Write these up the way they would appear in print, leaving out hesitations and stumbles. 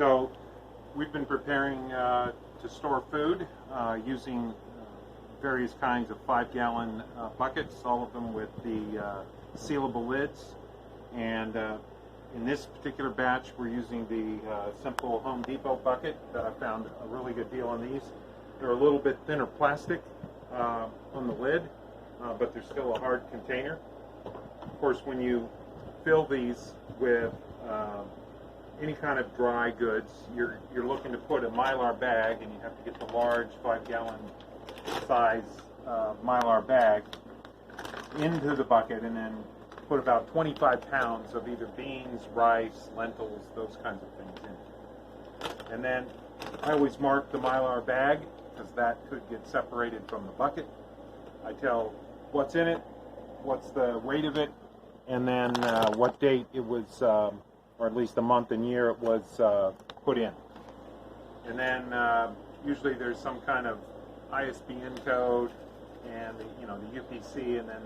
So we've been preparing to store food using various kinds of 5-gallon buckets, all of them with the sealable lids. And in this particular batch, we're using the simple Home Depot bucket that I found a really good deal on these. They're a little bit thinner plastic on the lid, but they're still a hard container. Of course, when you fill these with any kind of dry goods, you're looking to put a Mylar bag, and you have to get the large 5-gallon size Mylar bag into the bucket, and then put about 25 pounds of either beans, rice, lentils, those kinds of things in. And then I always mark the Mylar bag, because that could get separated from the bucket. I tell what's in it, what's the weight of it, and then what date it was, or at least the month and year it was put in. And then usually there's some kind of ISBN code and the UPC, and then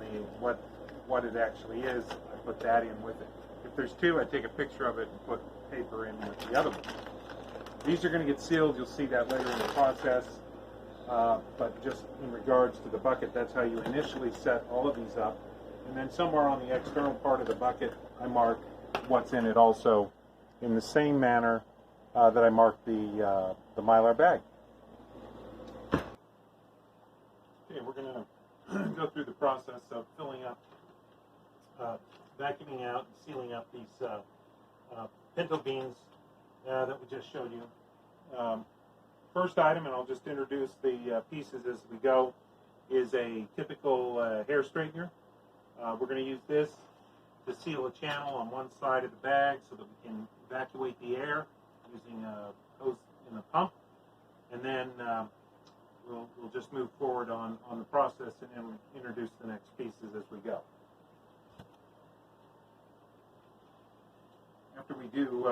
what it actually is. I put that in with it. If there's two, I take a picture of it and put paper in with the other one. These are going to get sealed. You'll see that later in the process. But just in regards to the bucket, that's how you initially set all of these up. And then somewhere on the external part of the bucket, I mark what's in it also in the same manner that I mark the Mylar bag. Okay, we're going to go through the process of filling up, vacuuming out and sealing up these pinto beans that we just showed you. First item, and I'll just introduce the pieces as we go, is a typical hair straightener. We're going to use this to seal a channel on one side of the bag so that we can evacuate the air using a hose in the pump. And then we'll just move forward on the process and then introduce the next pieces as we go. After we do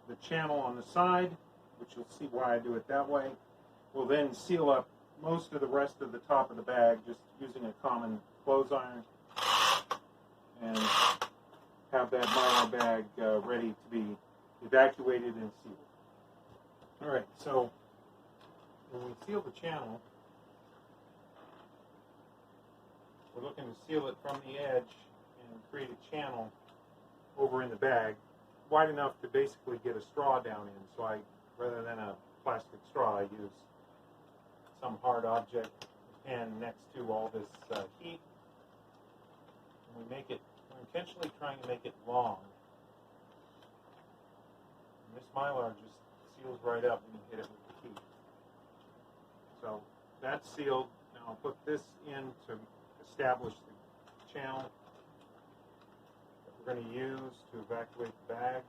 the channel on the side, which you'll see why I do it that way, we'll then seal up most of the rest of the top of the bag just using a common clothes iron, and have that Mylar bag ready to be evacuated and sealed. All right, so when we seal the channel, we're looking to seal it from the edge and create a channel over in the bag, wide enough to basically get a straw down in. So rather than a plastic straw, I use some hard object pen next to all this heat. And we're intentionally trying to make it long. And this Mylar just seals right up when you hit it with the heat. So that's sealed. Now I'll put this in to establish the channel that we're going to use to evacuate the bag.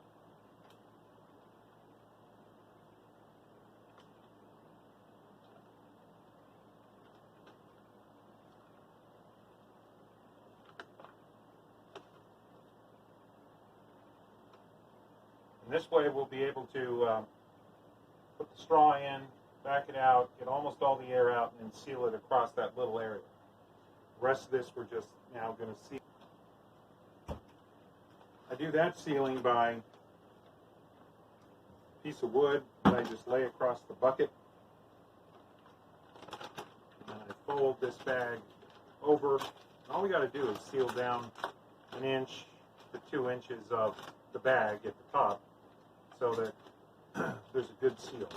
And this way we'll be able to put the straw in, back it out, get almost all the air out, and then seal it across that little area. The rest of this we're just now going to seal. I do that sealing by a piece of wood that I just lay across the bucket. And I fold this bag over. And all we got to do is seal down 1 inch to 2 inches of the bag at the top, so that there's a good seal.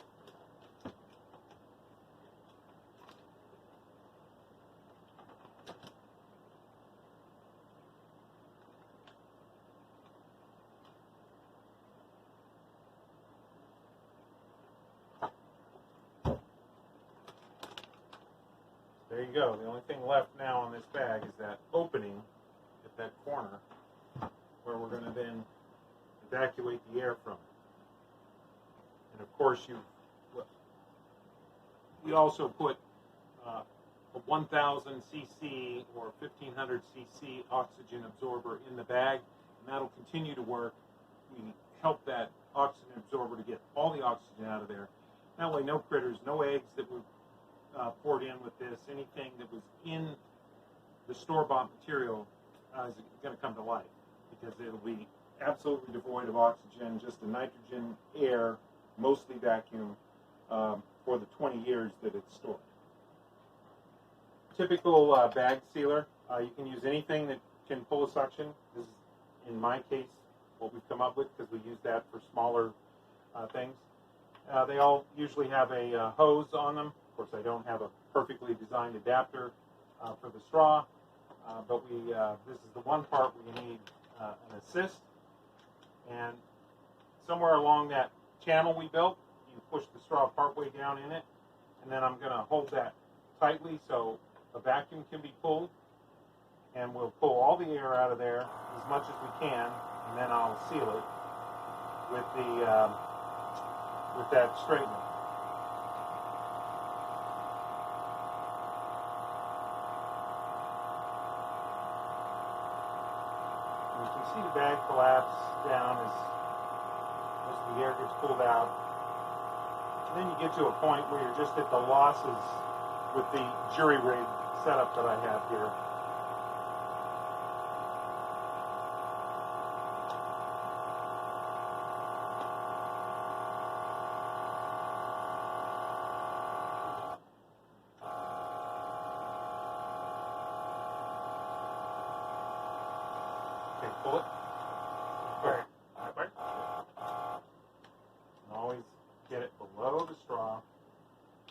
There you go. The only thing left now on this bag is that opening at that corner where we're going to then evacuate the air from it. And of course, we also put a 1,000 cc or 1,500 cc oxygen absorber in the bag, and that'll continue to work. We help that oxygen absorber to get all the oxygen out of there. That way, no critters, no eggs that were poured in with this, anything that was in the store-bought material is going to come to life, because it'll be absolutely devoid of oxygen, just a nitrogen air, mostly vacuum, for the 20 years that it's stored. Typical bag sealer, you can use anything that can pull a suction. This is, in my case, what we've come up with because we use that for smaller things. They all usually have a hose on them. Of course, I don't have a perfectly designed adapter for the straw, but this is the one part where you need an assist. And somewhere along that channel we built, you push the straw partway down in it, and then I'm going to hold that tightly so a vacuum can be pulled, and we'll pull all the air out of there as much as we can, and then I'll seal it with that straightener. And you can see the bag collapse down as the air gets pulled out. And then you get to a point where you're just at the losses with the jury rig setup that I have here. Okay, pull it. And always get it below the straw,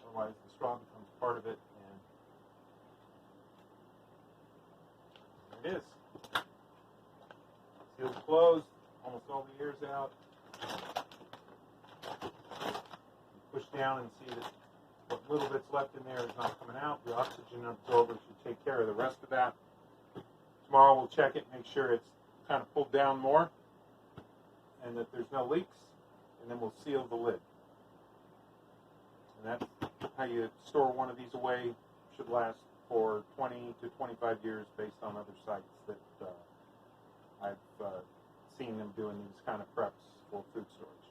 otherwise the straw becomes part of it, and there it is. Seal's closed, almost all the air's out. You push down and see that what little bit's left in there is not coming out. The oxygen absorber should take care of the rest of that. Tomorrow we'll check it, make sure it's kind of pulled down more and that there's no leaks, and then we'll seal the lid. And that's how you store one of these away. Should last for 20 to 25 years based on other sites that I've seen them doing these kind of preps for food storage.